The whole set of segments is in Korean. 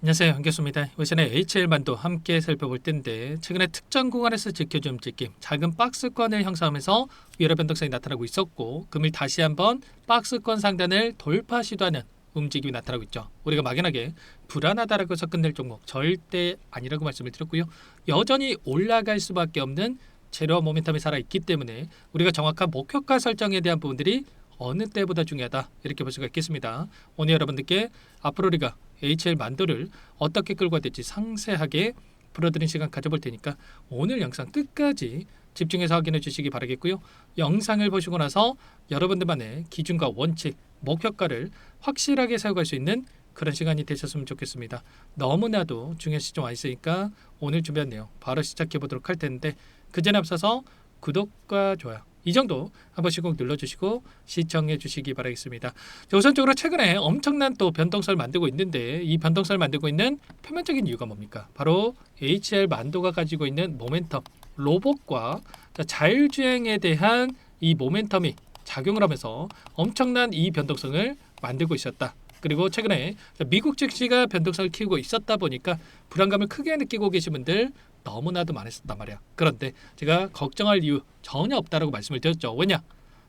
안녕하세요, 한교수입니다. 이번 시간에 HL만도 함께 살펴볼 텐데 최근에 특정 구간에서 지켜준 움직임, 작은 박스권을 형성하면서 위로 변동성이 나타나고 있었고 금일 다시 한번 박스권 상단을 돌파 시도하는 움직임이 나타나고 있죠. 우리가 막연하게 불안하다라고 해서 끝낼 종목 절대 아니라고 말씀을 드렸고요. 여전히 올라갈 수밖에 없는 제로와 모멘텀이 살아있기 때문에 우리가 정확한 목표가 설정에 대한 부분들이 어느 때보다 중요하다 이렇게 볼 수가 있겠습니다. 오늘 여러분들께 앞으로 우리가 HL 만도를 어떻게 끌고 가야 될지 상세하게 풀어드리는 시간 가져볼 테니까 오늘 영상 끝까지 집중해서 확인해 주시기 바라겠고요. 영상을 보시고 나서 여러분들만의 기준과 원칙, 목표가를 확실하게 세워갈 수 있는 그런 시간이 되셨으면 좋겠습니다. 너무나도 중요한 시점 와 있으니까 오늘 준비한 내용 바로 시작해 보도록 할 텐데 그 전에 앞서서 구독과 좋아요 이 정도 한 번씩 꼭 눌러주시고 시청해 주시기 바라겠습니다. 자, 우선적으로 최근에 엄청난 또 변동성을 만들고 있는데 이 변동성을 만들고 있는 표면적인 이유가 뭡니까? 바로 HL 만도가 가지고 있는 모멘텀, 로봇과 자율주행에 대한 이 모멘텀이 작용을 하면서 엄청난 이 변동성을 만들고 있었다. 그리고 최근에 미국 증시가 변동성을 키우고 있었다 보니까 불안감을 크게 느끼고 계신 분들 너무나도 많았었단 말이야. 그런데 제가 걱정할 이유 전혀 없다라고 말씀을 드렸죠. 왜냐?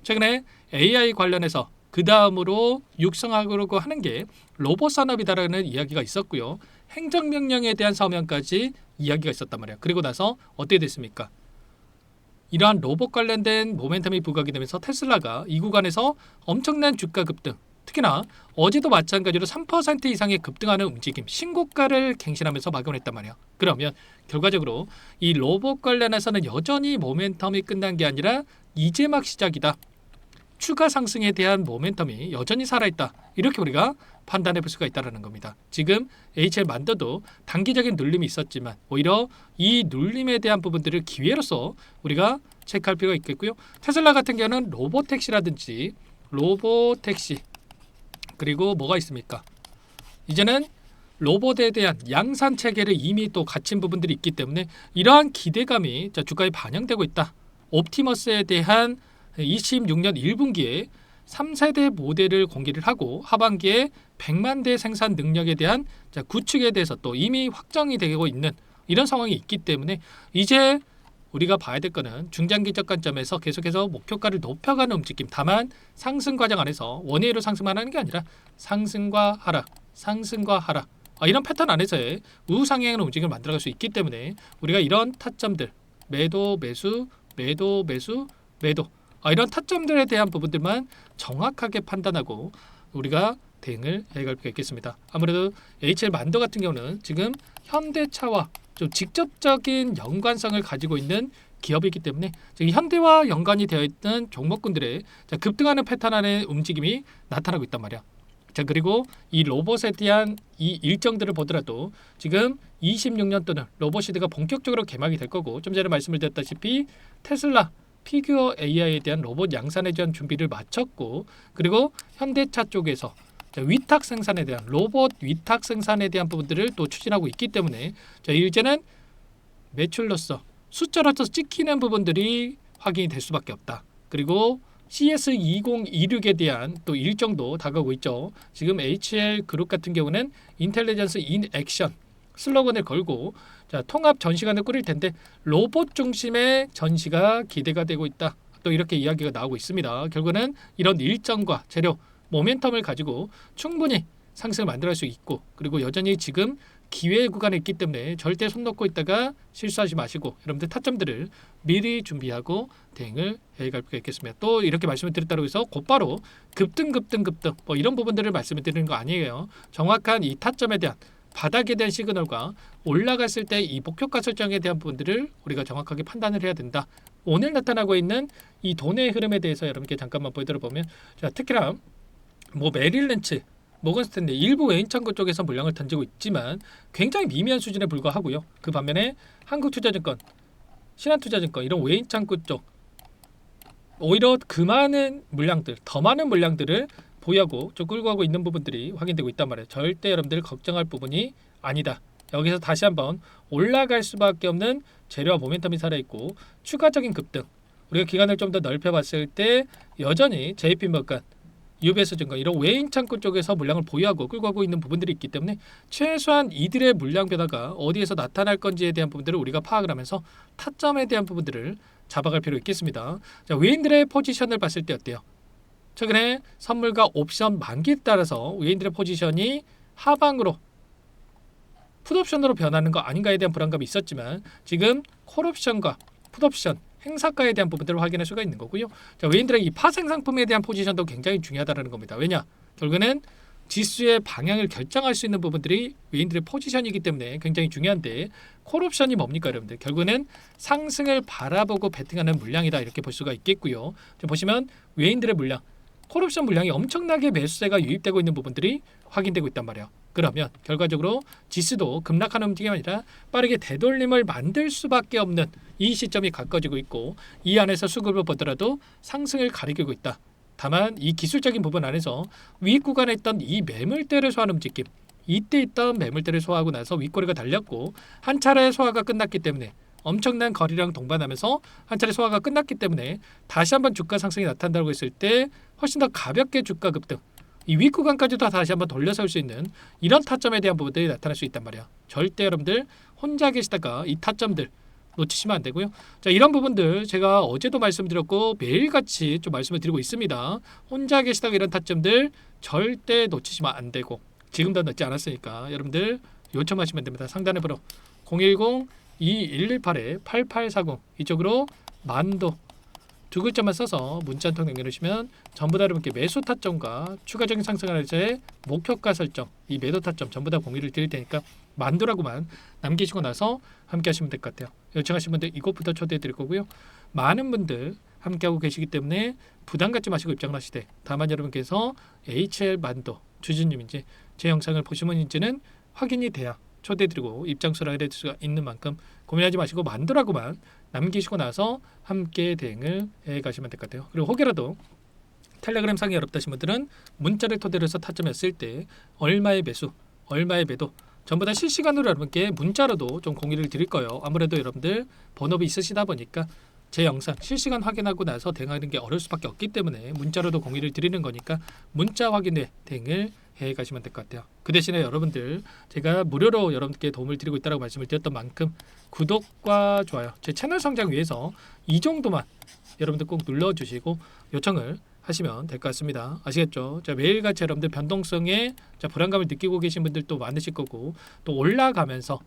최근에 AI 관련해서 그 다음으로 육성하려고 하는 게 로봇 산업이다라는 이야기가 있었고요. 행정명령에 대한 서명까지 이야기가 있었단 말이야. 그리고 나서 어떻게 됐습니까? 이러한 로봇 관련된 모멘텀이 부각이 되면서 테슬라가 이 구간에서 엄청난 주가 급등, 특히나 어제도 마찬가지로 3% 이상의 급등하는 움직임, 신고가를 갱신하면서 막음을 했단 말이야. 그러면 결과적으로 이 로봇 관련해서는 여전히 모멘텀이 끝난 게 아니라 이제 막 시작이다. 추가 상승에 대한 모멘텀이 여전히 살아있다. 이렇게 우리가 판단해 볼 수가 있다는 겁니다. 지금 HL 만도도 단기적인 눌림이 있었지만 오히려 이 눌림에 대한 부분들을 기회로서 우리가 체크할 필요가 있겠고요. 테슬라 같은 경우는 로보택시라든지 로보택시 그리고 뭐가 있습니까? 이제는 로봇에 대한 양산 체계를 이미 또 갖춘 부분들이 있기 때문에 이러한 기대감이 주가에 반영되고 있다. 옵티머스에 대한 26년 1분기에 3세대 모델을 공개를 하고 하반기에 100만 대 생산 능력에 대한 구축에 대해서 또 이미 확정이 되고 있는 이런 상황이 있기 때문에 이제 우리가 봐야 될 거는 중장기적 관점에서 계속해서 목표가를 높여가는 움직임. 다만 상승 과정 안에서 원웨이로 상승만 하는 게 아니라 상승과 하락, 상승과 하락 이런 패턴 안에서의 우상향하는 움직임을 만들어갈 수 있기 때문에 우리가 이런 타점들 매도, 매수, 매도, 매수, 매도 이런 타점들에 대한 부분들만 정확하게 판단하고 우리가 대응을 해갈 필요가 있겠습니다. 아무래도 HL 만도 같은 경우는 지금 현대차와 좀 직접적인 연관성을 가지고 있는 기업이기 때문에 지금 현대와 연관이 되어 있는 종목군들의 급등하는 패턴 안의 움직임이 나타나고 있단 말이야. 자, 그리고 이 로봇에 대한 이 일정들을 보더라도 지금 26년도는 로봇 시대가 본격적으로 개막이 될 거고 좀 전에 말씀을 드렸다시피 테슬라 피규어 AI에 대한 로봇 양산에 대한 준비를 마쳤고 그리고 현대차 쪽에서 위탁 생산에 대한 로봇 위탁 생산에 대한 부분들을 또 추진하고 있기 때문에 이제는 매출로서 숫자로서 찍히는 부분들이 확인이 될 수밖에 없다. 그리고 CS2026에 대한 또 일정도 다가오고 있죠. 지금 HL 그룹 같은 경우는 인텔리전스 인 액션 슬로건을 걸고 통합 전시관을 꾸릴 텐데 로봇 중심의 전시가 기대가 되고 있다. 또 이렇게 이야기가 나오고 있습니다. 결국은 이런 일정과 재료 모멘텀을 가지고 충분히 상승을 만들어갈 수 있고 그리고 여전히 지금 기회 구간에 있기 때문에 절대 손 놓고 있다가 실수하지 마시고 여러분들 타점들을 미리 준비하고 대응을 해갈 필요가 있겠습니다. 또 이렇게 말씀을 드렸다고 해서 곧바로 급등 이런 부분들을 말씀을 드리는 거 아니에요. 정확한 이 타점에 대한 바닥에 대한 시그널과 올라갔을 때 이 목표가 설정에 대한 부분들을 우리가 정확하게 판단을 해야 된다. 오늘 나타나고 있는 이 돈의 흐름에 대해서 여러분께 잠깐만 보여드려보면 특히나 메릴렌츠, 모건스탠리 일부 외인 창구 쪽에서 물량을 던지고 있지만 굉장히 미미한 수준에 불과하고요. 그 반면에 한국투자증권, 신한투자증권 이런 외인 창구 쪽 오히려 그 많은 물량들, 더 많은 물량들을 보유하고 좀 끌고 가고 있는 부분들이 확인되고 있단 말이에요. 절대 여러분들 걱정할 부분이 아니다. 여기서 다시 한번 올라갈 수밖에 없는 재료와 모멘텀이 살아있고 추가적인 급등 우리가 기간을 좀 더 넓혀봤을 때 여전히 JP모건 UBS 증권 이런 외인 창구 쪽에서 물량을 보유하고 끌고 가고 있는 부분들이 있기 때문에 최소한 이들의 물량 변화가 어디에서 나타날 건지에 대한 부분들을 우리가 파악을 하면서 타점에 대한 부분들을 잡아갈 필요 있겠습니다. 자, 외인들의 포지션을 봤을 때 어때요? 최근에 선물과 옵션 만기에 따라서 외인들의 포지션이 하방으로 풋옵션으로 변하는 거 아닌가에 대한 불안감이 있었지만 지금 콜옵션과 풋옵션 행사가에 대한 부분들을 확인할 수가 있는 거고요. 자, 외인들의 이 파생 상품에 대한 포지션도 굉장히 중요하다는 겁니다. 왜냐? 결국에는 지수의 방향을 결정할 수 있는 부분들이 외인들의 포지션이기 때문에 굉장히 중요한데 콜옵션이 뭡니까 여러분들? 결국에는 상승을 바라보고 베팅하는 물량이다 이렇게 볼 수가 있겠고요. 자, 보시면 외인들의 물량 콜옵션 물량이 엄청나게 매수세가 유입되고 있는 부분들이 확인되고 있단 말이에요. 그러면 결과적으로 지수도 급락하는 움직임이 아니라 빠르게 되돌림을 만들 수밖에 없는 이 시점이 가까워지고 있고 이 안에서 수급을 보더라도 상승을 가리키고 있다. 다만 이 기술적인 부분 안에서 위 구간에 있던 이 매물대를 소화하는 움직임 이때 있던 매물대를 소화하고 나서 윗꼬리가 달렸고 한 차례 소화가 끝났기 때문에 엄청난 거리랑 동반하면서 한 차례 소화가 끝났기 때문에 다시 한번 주가 상승이 나타난다고 했을 때 훨씬 더 가볍게 주가 급등 이 윗구간까지도 다시 한번 돌려설 수 있는 이런 타점에 대한 부분들이 나타날 수 있단 말이야. 절대 여러분들 혼자 계시다가 이 타점들 놓치시면 안 되고요. 자, 이런 부분들 제가 어제도 말씀드렸고 매일같이 좀 말씀을 드리고 있습니다. 혼자 계시다가 이런 타점들 절대 놓치시면 안 되고 지금도 늦지 않았으니까 여러분들 요청하시면 됩니다. 상단에 번호 010-2118-8840 이쪽으로 만도 두 글자만 써서 문자 한 통 남겨주시면 전부 다 여러분께 매수 타점과 추가적인 상승을 위해 목표가 설정 이 매도 타점 전부 다 공유를 드릴 테니까 만도라고만 남기시고 나서 함께 하시면 될 것 같아요. 요청하신 분들 이곳부터 초대해 드릴 거고요. 많은 분들 함께하고 계시기 때문에 부담 갖지 마시고 입장을 하시되 다만 여러분께서 HL 만도 주주님인지 제 영상을 보신 분인지는 확인이 돼야 초대해드리고 입장수를 해드릴 수가 있는 만큼 고민하지 마시고 만두라고만 남기시고 나서 함께 대응을 해가시면 될 것 같아요. 그리고 혹여라도 텔레그램 상이 어렵다신 분들은 문자를 토대로 해서 타점했을 때 얼마의 매수, 얼마의 매도 전부 다 실시간으로 여러분께 문자로도 좀 공유를 드릴 거예요. 아무래도 여러분들 번호비 있으시다 보니까 제 영상 실시간 확인하고 나서 대응하는 게 어려울 수밖에 없기 때문에 문자로도 공유를 드리는 거니까 문자 확인에 대응을 해 가시면 될 것 같아요. 그 대신에 여러분들 제가 무료로 여러분께 도움을 드리고 있다고 말씀을 드렸던 만큼 구독과 좋아요 제 채널 성장 위해서 이 정도만 여러분들 꼭 눌러주시고 요청을 하시면 될 것 같습니다. 아시겠죠? 자, 매일같이 여러분들 변동성에 불안감을 느끼고 계신 분들도 많으실 거고 또 올라가면서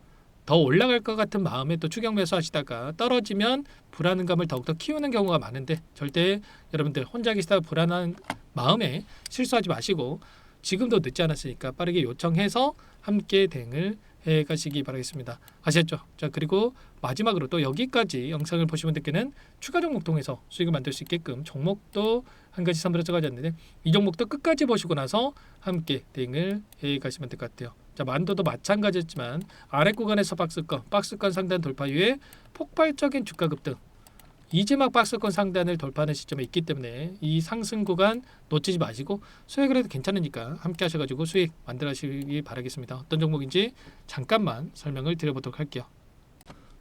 더 올라갈 것 같은 마음에 또 추격 매수하시다가 떨어지면 불안감을 더욱더 키우는 경우가 많은데 절대 여러분들 혼자 계시다가 불안한 마음에 실수하지 마시고 지금도 늦지 않았으니까 빠르게 요청해서 함께 대응을 해 가시기 바라겠습니다. 아셨죠? 자, 그리고 마지막으로 또 여기까지 영상을 보신 분들께는 추가 종목 통해서 수익을 만들 수 있게끔 종목도 한 가지 선별해서 가졌는데 이 종목도 끝까지 보시고 나서 함께 대응을 해 가시면 될 것 같아요. 자, 만도도 마찬가지였지만 아래 구간에서 박스권 상단 돌파 이후에 폭발적인 주가 급등 이제 막 박스권 상단을 돌파하는 시점에 있기 때문에 이 상승 구간 놓치지 마시고 수익을 해도 괜찮으니까 함께 하셔가지고 수익 만들어 가시기 바라겠습니다. 어떤 종목인지 잠깐만 설명을 드려보도록 할게요.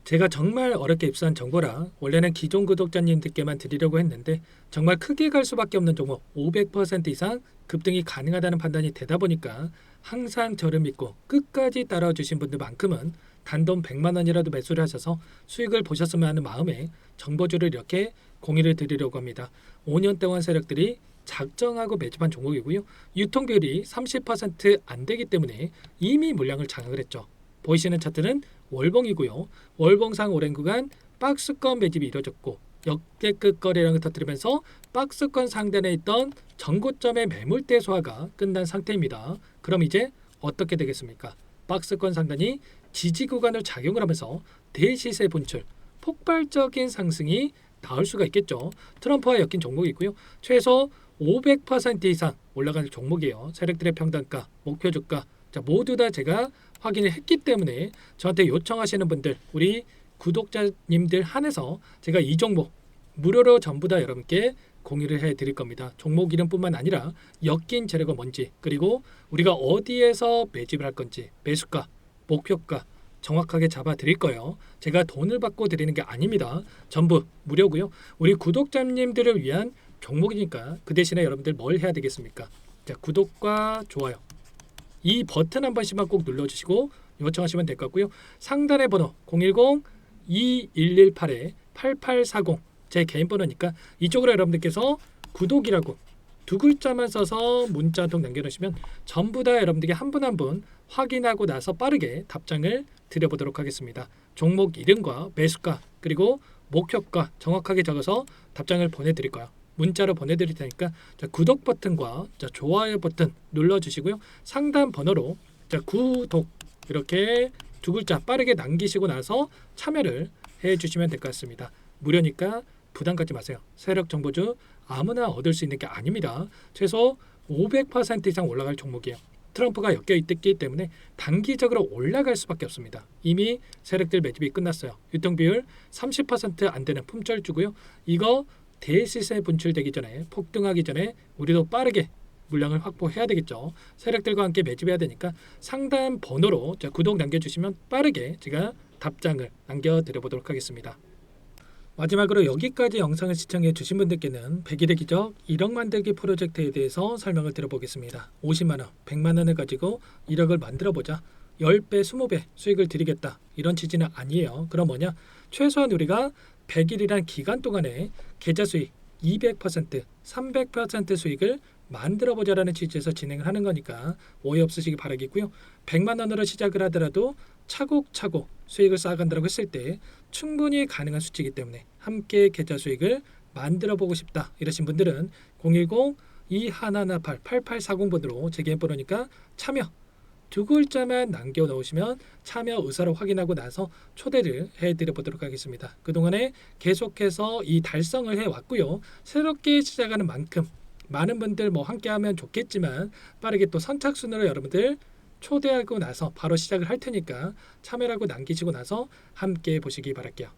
제가 정말 어렵게 입수한 정보라 원래는 기존 구독자님들께만 드리려고 했는데 정말 크게 갈 수밖에 없는 종목 500% 이상 급등이 가능하다는 판단이 되다 보니까 항상 저를 믿고 끝까지 따라와 주신 분들만큼은 단돈 100만 원이라도 매수를 하셔서 수익을 보셨으면 하는 마음에 정보주를 이렇게 공유를 드리려고 합니다. 5년 동안 세력들이 작정하고 매집한 종목이고요. 유통비율이 30% 안 되기 때문에 이미 물량을 장악을 했죠. 보이시는 차트는 월봉이고요. 월봉상 오랜 구간 박스권 매집이 이루어졌고 역대급 거래량을 터뜨리면서 박스권 상단에 있던 전고점의 매물대 소화가 끝난 상태입니다. 그럼 이제 어떻게 되겠습니까? 박스권 상단이 지지 구간을 작용을 하면서 대시세 분출, 폭발적인 상승이 나올 수가 있겠죠. 트럼프와 엮인 종목이고요. 최소 500% 이상 올라갈 종목이에요. 세력들의 평단가, 목표 주가 모두 다 제가 확인을 했기 때문에 저한테 요청하시는 분들 우리 구독자님들 한해서 제가 이 종목 무료로 전부 다 여러분께 공유를 해드릴 겁니다. 종목 이름뿐만 아니라 엮인 재료가 뭔지 그리고 우리가 어디에서 매집을 할 건지 매수가, 목표가 정확하게 잡아 드릴 거예요. 제가 돈을 받고 드리는 게 아닙니다. 전부 무료고요. 우리 구독자님들을 위한 종목이니까 그 대신에 여러분들 뭘 해야 되겠습니까? 자, 구독과 좋아요 이 버튼 한 번씩만 꼭 눌러주시고 요청하시면 될 것 같고요. 상단의 번호 010-2118-8840 제 개인 번호니까 이쪽으로 여러분들께서 구독이라고 두 글자만 써서 문자 한 통 남겨놓으시면 전부 다 여러분들께 한 분 한 분 확인하고 나서 빠르게 답장을 드려보도록 하겠습니다. 종목 이름과 매수가 그리고 목표가 정확하게 적어서 답장을 보내드릴 거예요. 문자로 보내드릴 테니까 자, 구독 버튼과 자, 좋아요 버튼 눌러주시고요. 상단 번호로 자, 구독 이렇게 두 글자 빠르게 남기시고 나서 참여를 해주시면 될 것 같습니다. 무료니까 부담 갖지 마세요. 세력 정보주 아무나 얻을 수 있는 게 아닙니다. 최소 500% 이상 올라갈 종목이에요. 트럼프가 엮여 있기 때문에 단기적으로 올라갈 수밖에 없습니다. 이미 세력들 매집이 끝났어요. 유통비율 30% 안 되는 품절주고요. 이거 대시세 분출되기 전에 폭등하기 전에 우리도 빠르게 물량을 확보해야 되겠죠. 세력들과 함께 매집해야 되니까 상단 번호로 자, 구독 남겨주시면 빠르게 제가 답장을 남겨드려보도록 하겠습니다. 마지막으로 여기까지 영상을 시청해 주신 분들께는 100일의 기적 1억 만들기 프로젝트에 대해서 설명을 드려보겠습니다. 50만원, 100만원을 가지고 1억을 만들어보자. 10배, 20배 수익을 드리겠다. 이런 취지는 아니에요. 그럼 뭐냐? 최소한 우리가 100일이란 기간 동안에 계좌 수익 200%, 300% 수익을 만들어보자라는 취지에서 진행을 하는 거니까 오해 없으시기 바라겠고요. 100만 원으로 시작을 하더라도 차곡차곡 수익을 쌓아간다고 했을 때 충분히 가능한 수치이기 때문에 함께 계좌 수익을 만들어보고 싶다 이러신 분들은 010-2118-8840번으로 제 개인 번호니까 참여 두 글자만 남겨놓으시면 참여 의사를 확인하고 나서 초대를 해드려보도록 하겠습니다. 그동안에 계속해서 이 달성을 해왔고요. 새롭게 시작하는 만큼 많은 분들 뭐 함께하면 좋겠지만 빠르게 또 선착순으로 여러분들 초대하고 나서 바로 시작을 할 테니까 참여라고 남기시고 나서 함께 보시기 바랄게요.